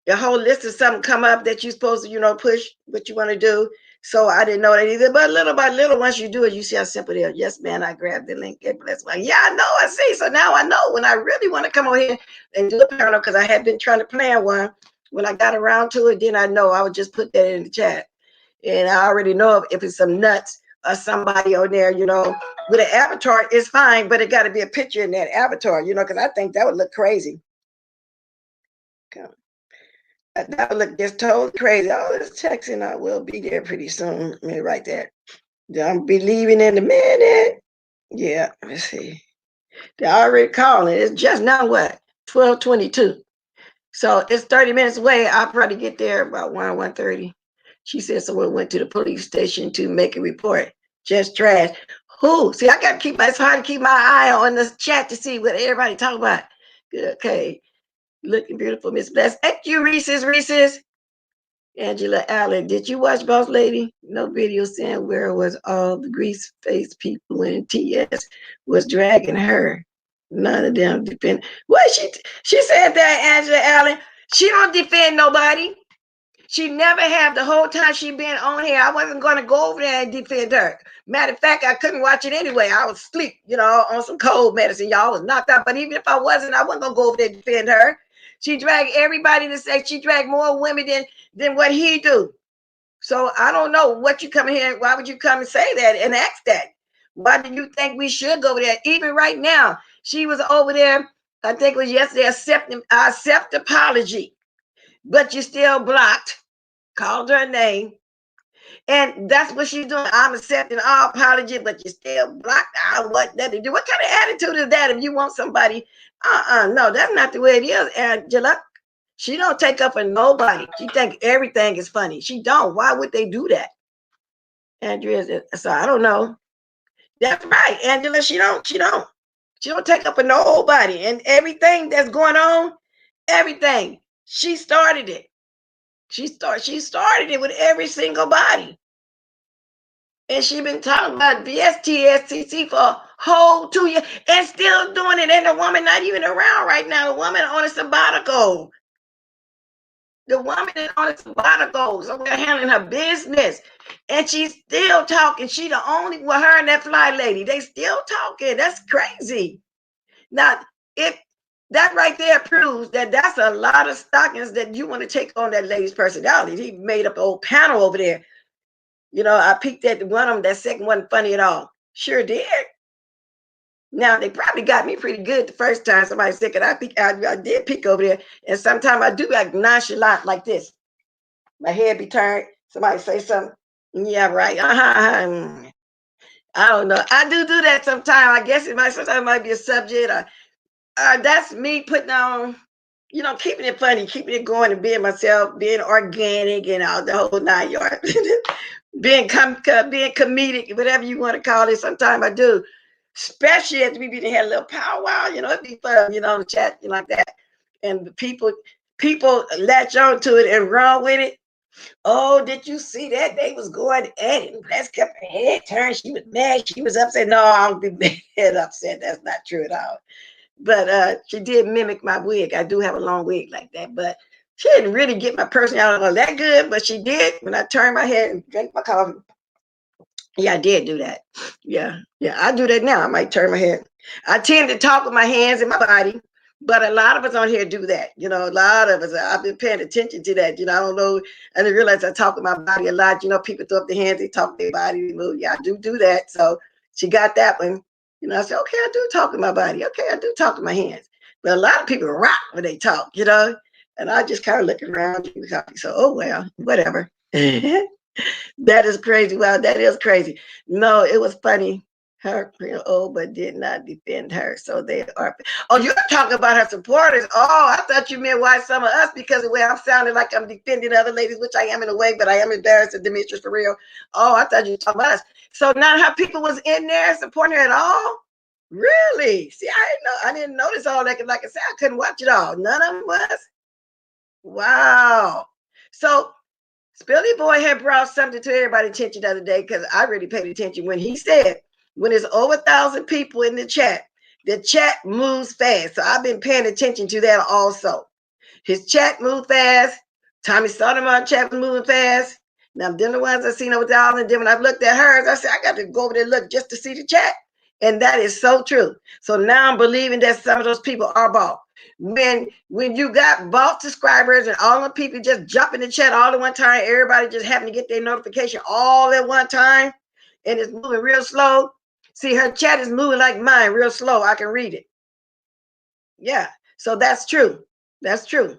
A: the whole list of something come up that you're supposed to, push what you want to do. So I didn't know that either. But little by little, once you do it, you see how simple it is. Yes, man, I grabbed the link. That's why. Yeah, I know. I see. So now I know when I really want to come on here and do a panel because I had been trying to plan one. When I got around to it, then I know I would just put that in the chat. And I already know if it's some nuts or somebody on there, with an avatar, it's fine, but it got to be a picture in that avatar, because I think that would look crazy. That would look just totally crazy. All this texting, I will be there pretty soon. Let me write that. I'm be leaving in a minute. Yeah, let's see. They're already calling. It's just now what? 12:22. So it's 30 minutes away. I'll probably get there about 1:30. She said someone went to the police station to make a report. Just trash. Who? See, I got to it's hard to keep my eye on this chat to see what everybody talk about. Good, okay. Looking beautiful, Miss Bless. Thank you, Reese's. Angela Allen, did you watch Boss Lady? No video saying where was all the grease face people when TS was dragging her. None of them defend. What she said that, Angela Allen. She don't defend nobody. She never have the whole time she been on here. I wasn't going to go over there and defend her. Matter of fact, I couldn't watch it anyway. I was asleep, on some cold medicine. Y'all was knocked out. But even if I wasn't going to go over there and defend her. She dragged everybody to say she dragged more women than what he do. So I don't know what you come here. Why would you come and say that and ask that? Why do you think we should go over there? Even right now, she was over there. I think it was yesterday. Accept apology, but you still blocked. Called her name. And that's what she's doing. I'm accepting all apology, but you still blocked out what that to do. What kind of attitude is that if you want somebody? No, that's not the way it is, Angela. She don't take up for nobody. She think everything is funny. She don't. Why would they do that? Andrea, so I don't know. That's right, Angela. She don't take up for nobody. And everything that's going on, everything. She started it. She started it with every single body. And she been talking about BSTSTC for a whole 2 years and still doing it. And the woman not even around right now. The woman on a sabbatical. The woman is on a sabbatical. So we're handling her business. And she's still talking. She the only, well, her and that fly lady, they still talking. That's crazy. Now, if that right there proves that that's a lot of stockings that you want to take on that lady's personality. He made up a whole panel over there. You know, I peeked at one of them. That second wasn't funny at all. Sure did. Now they probably got me pretty good the first time somebody said, "Could I peek?" I did peek over there, and sometimes I do like nonchalant like this. My head be turned. Somebody say something. Yeah, right. I don't know. I do that sometimes. I guess sometimes it might be a subject. Or that's me putting on, keeping it funny, keeping it going, and being myself, being organic, and all the whole 9 yards. being comedic, whatever you want to call it. Sometimes I do, especially as we be had a little powwow. It'd be fun, the chat like that, and people latch on to it and run with it. Oh, did you see that? They was going at it. Bless kept her head turned. She was mad. She was upset. No, I don't be mad upset. That's not true at all. But she did mimic my wig. I do have a long wig like that, but she didn't really get my personality that good, but she did when I turned my head and drank my coffee. Yeah, I did do that. Yeah, I do that now. I might turn my head. I tend to talk with my hands and my body, but a lot of us on here do that. A lot of us. I've been paying attention to that. I don't know. I didn't realize I talk with my body a lot. People throw up their hands, they talk with their body, they move. Yeah, I do that. So she got that one. I said, okay, I do talk with my body. Okay, I do talk with my hands. But a lot of people rock when they talk, and I just kind of look around. So, oh, well, whatever. That is crazy. Wow, that is crazy. No, it was funny. Her but did not defend her. So they are. Oh, you're talking about her supporters. Oh, I thought you meant why some of us, because of the way I'm sounding like I'm defending other ladies, which I am in a way, but I am embarrassed at Demetrius for real. Oh, I thought you were talking about us. So none of her people was in there supporting her at all? Really? See, I didn't notice all that, because like I said, I couldn't watch it all. None of them was? Wow. So Spilly Boy had brought something to everybody's attention the other day, because I really paid attention when he said, when there's over 1,000 people in the chat moves fast. So I've been paying attention to that also. His chat moved fast. Tommy Sotomayor chat was moving fast. Now, them the ones I seen over 1,000. Then when I looked at hers, I said, I got to go over there and look just to see the chat. And that is so true. So now I'm believing that some of those people are bought. When you got bought subscribers and all the people just jump in the chat all at one time, everybody just having to get their notification all at one time, and it's moving real slow. See, her chat is moving like mine, real slow. I can read it. Yeah, so that's true. That's true.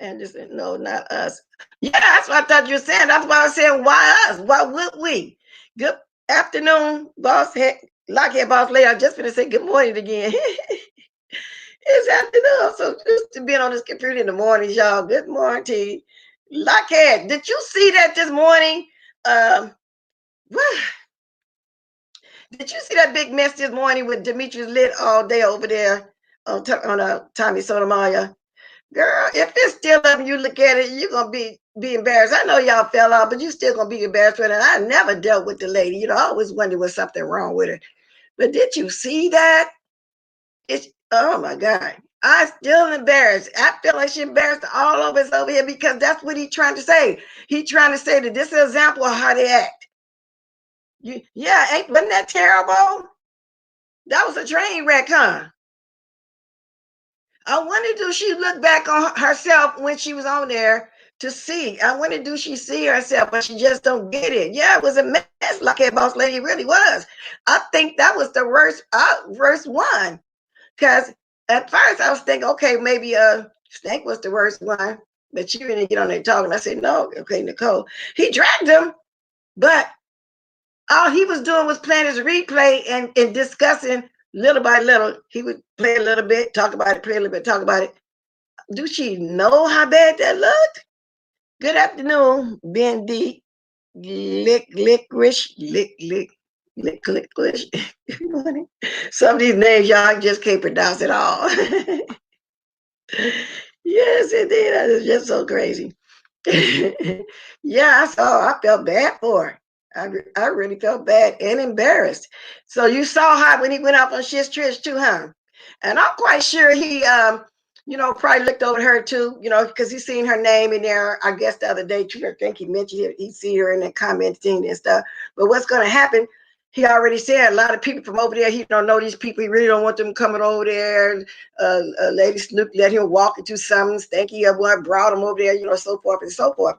A: And just no, not us. Yeah, that's what I thought you were saying. That's why I was saying, why us? Why would we? Good afternoon, boss head, lockhead boss lady. I just gonna say good morning again. It's afternoon. So just to be on this computer in the morning, y'all. Good morning. Lockhead, did you see that this morning? Did you see that big mess this morning with Demetrius lit all day over there on Tommy Sotomayor? Girl, if it's still up and you look at it, you're going to be embarrassed. I know y'all fell off, but you still going to be embarrassed with it. And I never dealt with the lady. I always wondered was something wrong with her. But did you see that? Oh, my God. I'm still embarrassed. I feel like she's embarrassed all of us over here, because that's what he's trying to say. He's trying to say that this is an example of how they act. Wasn't that terrible? That was a train wreck, huh? I wonder, do she look back on herself when she was on there to see? I wonder, do she see herself, but she just don't get it? Yeah, it was a mess, like that boss lady. It really was. I think that was the worst one. Because at first I was thinking, okay, maybe Snake was the worst one, but she didn't get on there talking. I said, no, okay, Nicole. He dragged him. But all he was doing was playing his replay and discussing little by little. He would play a little bit, talk about it, play a little bit, talk about it. Do she know how bad that looked? Good afternoon, Ben D. Licorice. Good morning. Some of these names y'all just can't pronounce at all. Yes, indeed. That is just so crazy. Yeah, I felt bad for her. I really felt bad and embarrassed. So you saw how when he went out on Shiz Trish too, huh? And I'm quite sure he probably looked over her too, because he seen her name in there, I guess the other day too. I think he mentioned it, he see her in the commenting and stuff. But what's gonna happen? He already said a lot of people from over there, he don't know these people, he really don't want them coming over there. Lady Snoop let him walk into something, think he brought him over there, so forth and so forth.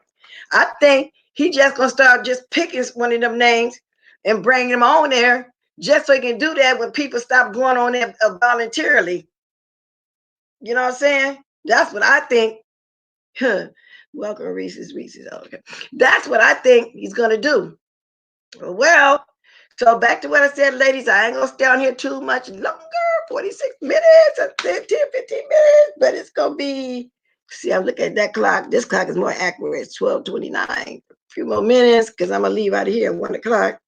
A: I think he just gonna start just picking one of them names and bringing them on there just so he can do that when people stop going on there voluntarily. You know what I'm saying? That's what I think. Welcome, Reese's. Okay. That's what I think he's gonna do. Well, so back to what I said, ladies. I ain't gonna stay on here too much longer. 46 minutes, 15 minutes, but it's gonna be. See, I'm looking at that clock. This clock is more accurate. It's 12:29. A few more minutes because I'm gonna leave out of here at 1 o'clock.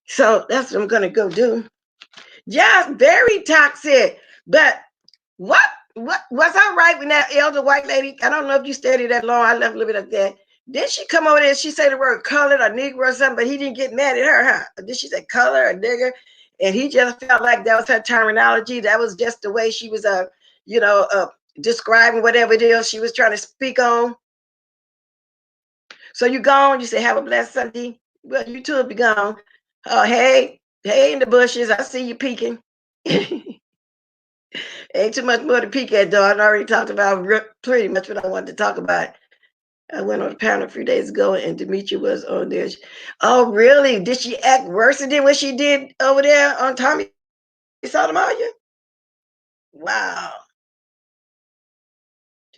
A: So that's what I'm gonna go do. Yeah, very toxic. But what was I right when that elder white lady? I don't know if you studied that long. I left a little bit of that. Did she come over there and she say the word colored or negro or something, but he didn't get mad at her, huh? Or did she say color or nigger? And he just felt like that was her terminology. That was just the way she was describing whatever it is she was trying to speak on. So you gone, you say, have a blessed Sunday. Well, you too will be gone. Oh, hey in the bushes. I see you peeking. Ain't too much more to peek at, though. I already talked about pretty much what I wanted to talk about. I went on a panel a few days ago, and Demetria was on there. Oh, really? Did she act worse than what she did over there on Tommy Sotomayor? Wow.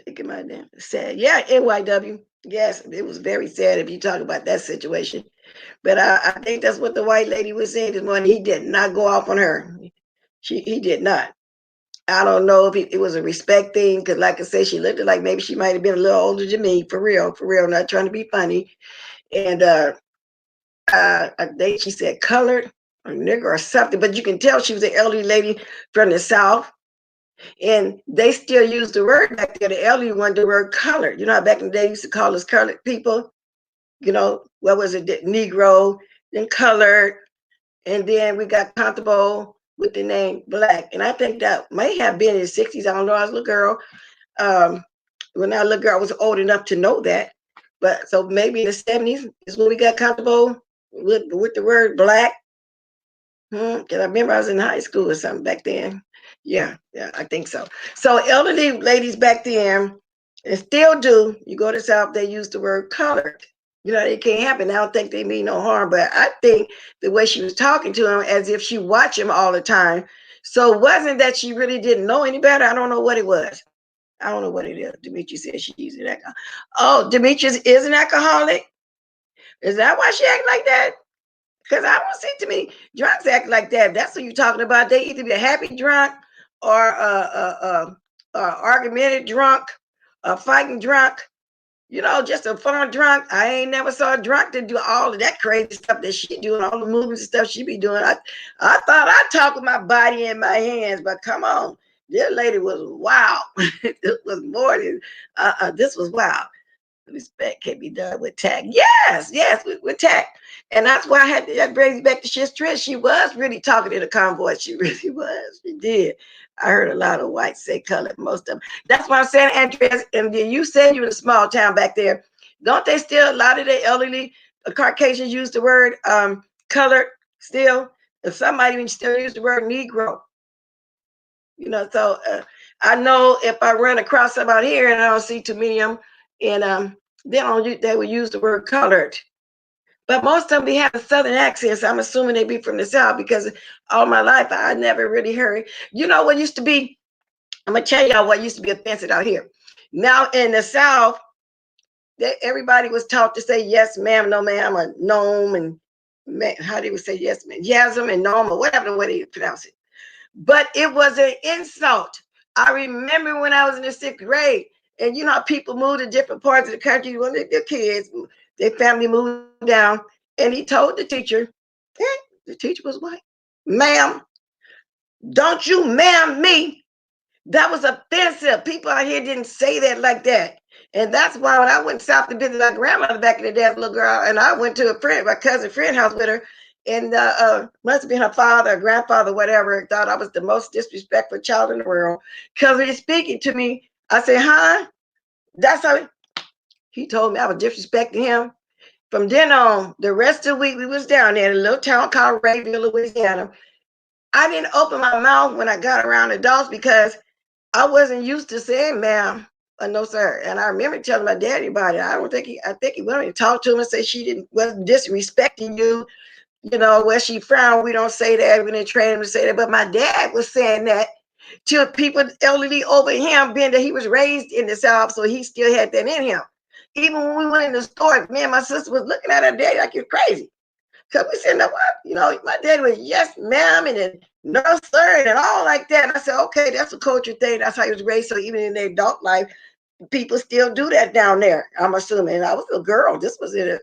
A: Taking my damn sad. Yeah, NYW. Yes, it was very sad if you talk about that situation. But I think that's what the white lady was saying this morning. He did not go off on her. He did not. I don't know if it was a respect thing, because like I said, she looked like maybe she might have been a little older than me, for real, not trying to be funny. And I think she said colored or nigger or something, but you can tell she was an elderly lady from the South. And they still use the word back there. The elderly one, the word colored. You know how back in the day they used to call us colored people? What was it? Negro, then colored, and then we got comfortable with the name black. And I think that may have been in the 60s. I don't know. I was a little girl. When I was a little girl, I was old enough to know that. But so maybe in the 70s is when we got comfortable with the word black. Because I remember I was in high school or something back then. Yeah, I think so. So elderly ladies back then, and still do, you go to the South, they use the word colored. It can't happen. I don't think they mean no harm, but I think the way she was talking to him as if she watched him all the time. So it wasn't that she really didn't know any better. I don't know what it was. I don't know what it is. Demetria said she's an alcoholic. Oh, Demetria is an alcoholic? Is that why she act like that? Because I don't see too many drunks act like that. That's what you're talking about. They either be a happy drunk or argumentative drunk, a fighting drunk, just a fun drunk. I ain't never saw a drunk to do all of that crazy stuff that she doing, all the movements and stuff she be doing. I thought I talk with my body and my hands, but come on. This lady was wow. This was more than this was wow. Respect can be done with tact. Yes, with tact. And that's why that brings me back to Shiz Trish. She was really talking in a convoy. She really was. She did. I heard a lot of whites say colored, most of them. That's why I'm saying, Andres, and then you said you were in a small town back there. Don't they still, a lot of the elderly Caucasians use the word colored still? And somebody even still use the word Negro. So I know if I run across some out here and I don't see too many of them, and they would use the word colored. But most of them be having Southern accents. I'm assuming they be from the South, because all my life I never really heard. What used to be? I'm gonna tell y'all what used to be offensive out here. Now in the South, everybody was taught to say yes, ma'am, no, ma'am, or no, and how do you say yes, ma'am, yasm and no, or whatever the way they pronounce it. But it was an insult. I remember when I was in the 6th grade, and you know, people moved to different parts of the country when their kids, their family moved down, and he told the teacher, hey, the teacher was white, ma'am, don't you ma'am me. That was offensive. People out here didn't say that like that. And that's why when I went south to visit my grandmother back in the day as a little girl, and I went to my cousin friend house with her, and must have been her father or grandfather, whatever, thought I was the most disrespectful child in the world. Because when he's speaking to me, I said, huh? That's how he told me I was disrespecting him. From then on, the rest of the week we was down there in a little town called Rayville, Louisiana. I didn't open my mouth when I got around adults because I wasn't used to saying ma'am or no sir. And I remember telling my daddy about it. I think he went and talked to him and said she wasn't disrespecting you. You know, where she frowned, we don't say that. We didn't train him to say that. But my dad was saying that to people elderly over him, being that he was raised in the South, so he still had that in him. Even when we went in the store, me and my sister was looking at her daddy like you're crazy. Because we said, no, what? You know, my dad was, yes, ma'am, and then no, sir, and all like that. And I said, okay, that's a culture thing. That's how he was raised. So even in their adult life, people still do that down there, I'm assuming. I was a girl. This was in,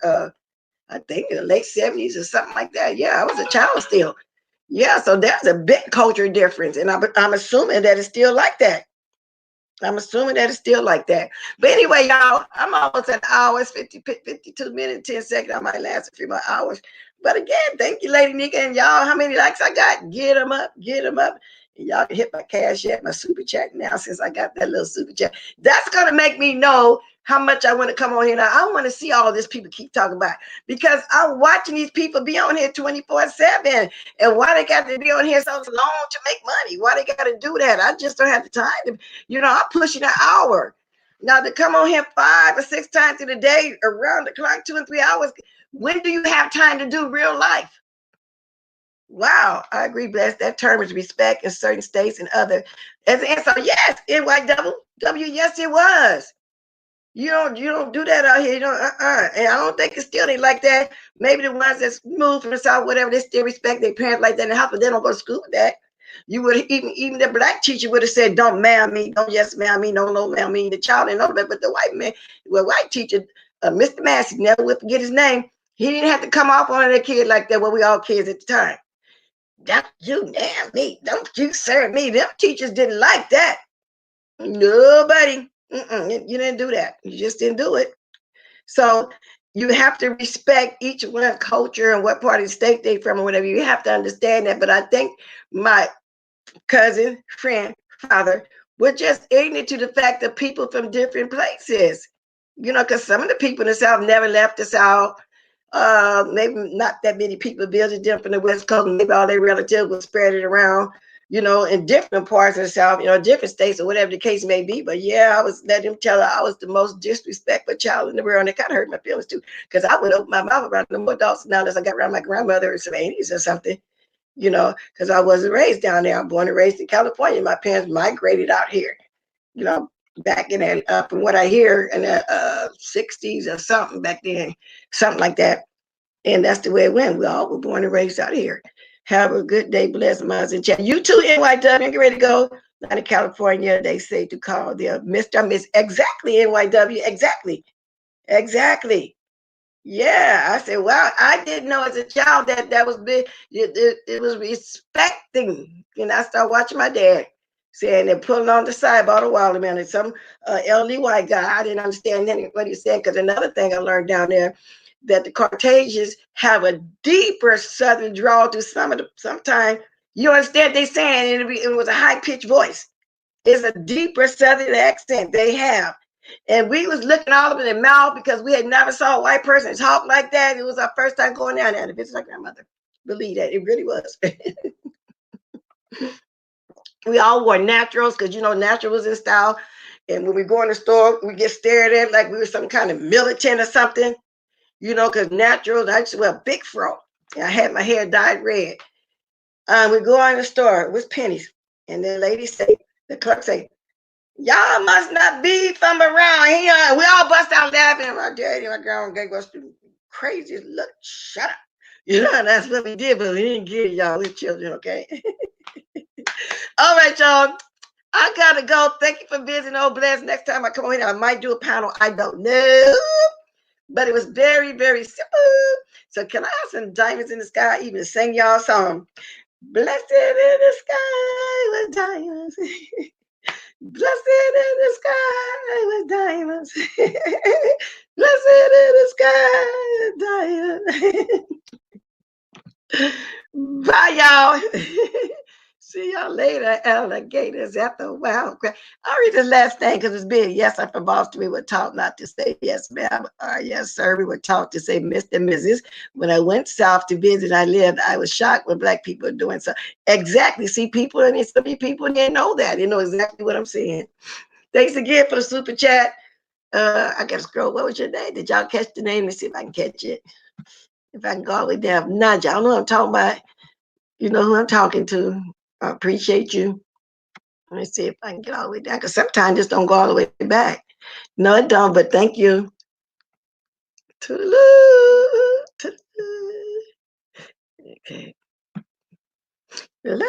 A: I think, in the late 70s or something like that. Yeah, I was a child still. Yeah, so there's a big culture difference. And I'm assuming that it's still like that. I'm assuming that it's still like that. But anyway, y'all, I'm almost at hours, 52 minutes, 10 seconds. I might last a few more hours. But again, thank you, Lady Nika. And y'all, how many likes I got? Get them up, get them up. And y'all can hit my cash app, my super chat now since I got that little super chat. That's going to make me know how much I want to come on here. Now, I want to see all this people keep talking about because I'm watching these people be on here 24/7. And why they got to be on here so long to make money? Why they got to do that? I just don't have the time to, you know, I'm pushing an hour. Now to come on here 5 or 6 times in a day, around the clock, 2 and 3 hours, when do you have time to do real life? Wow, I agree, Bless. That term is respect in certain states and other. And so yes, NYW, yes, it was. You don't do that out here. You don't, and I don't think it's still ain't like that. Maybe the ones that's moved from the South, whatever, they still respect their parents like that in the house, but they don't go to school with that. You would even the black teacher would have said, "Don't ma'am me, don't yes ma'am me, no ma'am me." The child didn't know that, but the white man, well, white teacher, Mr. Massey, never would forget his name. He didn't have to come off on a kid like that. Well, we all kids at the time. Don't you damn me, don't you serve me. Them teachers didn't like that. Nobody. You didn't do that. You just didn't do it. So you have to respect each one's culture and what part of the state they from or whatever. You have to understand that. But I think my cousin, friend, father were just ignorant to the fact that people from different places, you know, because some of the people in the South never left the South. Maybe not that many people visited them from the West Coast. Maybe all their relatives were spread it around, you know, in different parts of the South, you know, different states or whatever the case may be. But yeah, I was letting them tell her I was the most disrespectful child in the world. And it kind of hurt my feelings too, because I would open my mouth around the adults now as I got around my grandmother or some 80s or something, you know, because I wasn't raised down there. I'm born and raised in California. My parents migrated out here, you know, back in that, from what I hear, in the 60s or something back then, something like that. And that's the way it went. We all were born and raised out here. Have a good day. Bless my in chat. You too, NYW. Get ready to go. Out of California, they say to call their Mr. Miss. Exactly, NYW. Exactly. Exactly. Yeah, I said, wow, I didn't know as a child that was big. It was respecting. And I started watching my dad saying they're pulling on the side bottle while man, and some elderly white guy. I didn't understand what he said because another thing I learned down there that the Caucasians have a deeper Southern drawl to sometimes you understand they saying it was a high pitched voice. It's a deeper Southern accent they have. And we was looking all up in their mouth because we had never saw a white person talk like that. It was our first time going down there to visit my grandmother. Believe that. It really was. We all wore naturals because, you know, natural was in style. And when we go in the store, we get stared at like we were some kind of militant or something, you know, because naturals, I used to wear a big fro. And I had my hair dyed red. We go in the store, it was pennies. And the lady say, the clerk say, Y'all must not be from around here. We all bust out laughing. My daddy and my grandma gave us the craziest look. Shut up. You know, that's what we did, but we didn't get it, y'all. We're children, okay? All right, y'all. I gotta go. Thank you for visiting. Oh, bless. Next time I come over here, I might do a panel. I don't know. But it was very, very simple. So can I have some diamonds in the sky? Even sing y'all a song. Blessed in the sky with diamonds. Blessed in the sky with diamonds. Blessed in the sky with diamonds. Bye, y'all. See y'all later, alligators at the wild crowd. I'll read this last thing because it's big. Yes, I'm from Boston. We were taught not to say yes, ma'am, or yes, sir. We were taught to say Mr. and Mrs. When I went south to visit, I lived. I was shocked when Black people are doing so. Exactly. See, people, and so many people didn't know that. They know exactly what I'm saying. Thanks again for the super chat. I got to scroll. What was your name? Did y'all catch the name? Let's see if I can catch it. If I can go all the way down. Nudge. I don't know what I'm talking about. You know who I'm talking to. I appreciate you. Let me see if I can get all the way down, because sometimes just don't go all the way back. No, it don't, but thank you. Okay. Well, let's